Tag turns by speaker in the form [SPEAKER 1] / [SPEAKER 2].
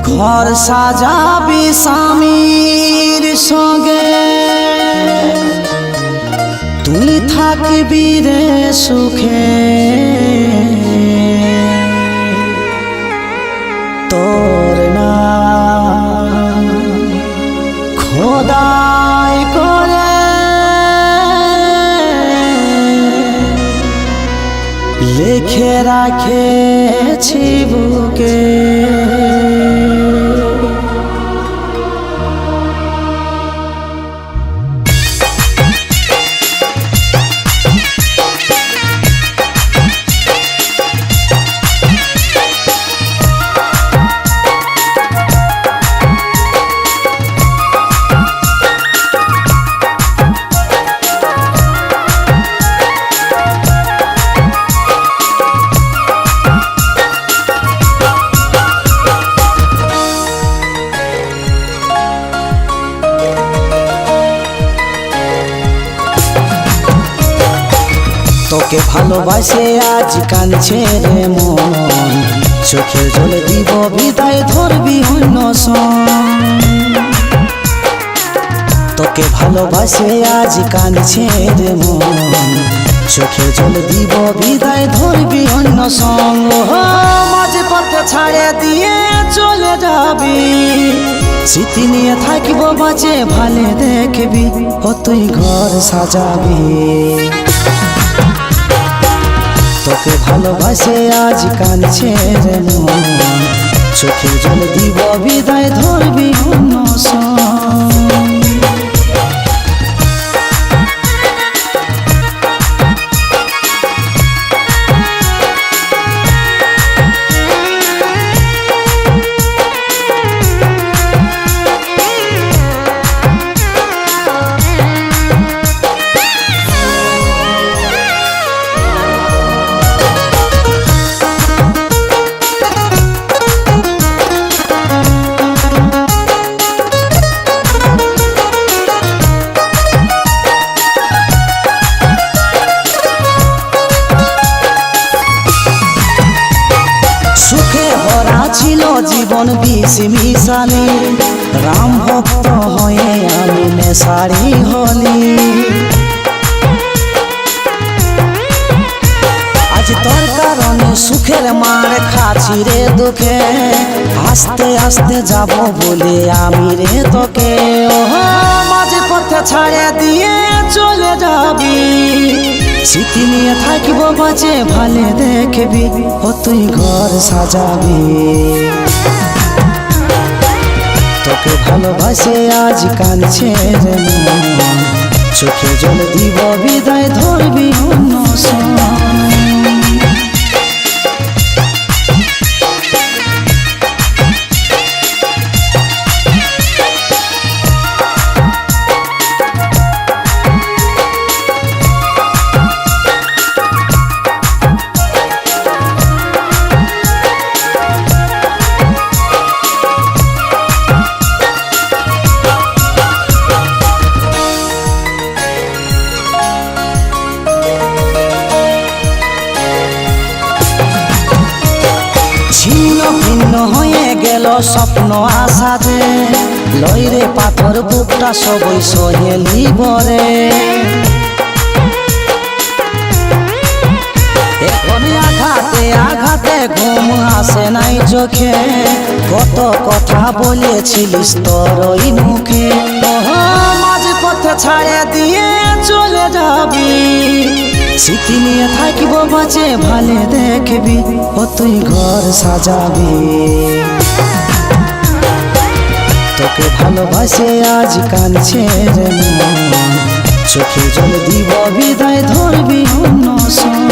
[SPEAKER 1] ঘর সাজাবি স্বামীর সঙ্গে, তুই থাকবি রে সুখে। তোর না খোদাই করে লিখে রাখেছি বুকে। তোকে ভালোবাসে আজ কাঁদছে রে মন, চোখের জলে দিব বিদায় ধরবি অন্য সন। তোকে ভালোবাসে আজ কাঁদছে রে মন, চোখের জলে দিব বিদায় ধরবি অন্য সঙ্গ। মাঝে পথে ছাড়ে দিয়ে চলে যাবি, স্মৃতি নিয়ে থাকিব বাঁচে ভালে দেখবি। ও তুই ঘর সাজাবি, তোকে ভালোবাসে আজ কাঁদছে রে মন, চোখে জল দিব বিদায় ধরবি অন্য সন। ছিল জীবন বিষ মিশালি, রাম ভক্ত হয়ে আমি নেশারি হলি। আজ তোর কারণে সুখের মার খাচ্ছি রে দুঃখে, আস্তে আস্তে যাব বলে আমি রে তোকে। মাঝে পথে ছাড়ে দিয়ে চলে যাবি, স্মৃতি নিয়ে থাকিব বাঁচে ভালে দেখবি। ও তুই ঘর সাজাবি, তোকে ভালোবাসে আজ কাঁদছে রে মন, চোখে জল দিব বিদায় ধরবি অন্য সন। ছিন্ন ভিন্ন হয়ে গেল স্বপ্ন আশাতে, লইরে পাথর বুকটা সবই সহেলি বরে। এখন আঘাতে আঘাতে ঘুম আসে নাই চোখে, কত কথা বলেছিলিস তোর ওই মুখে। মাঝে পথে ছাড়ে দিয়ে চলে যাবি, স্মৃতি নিয়ে থাকিব বাঁচে ভালে দেখবি। ও তুই ঘর সাজাবি, তোকে ভালোবাসে আজ কাঁদছে রে মন, চোখে জল দিব বিদায় ধরবি অন্য সন।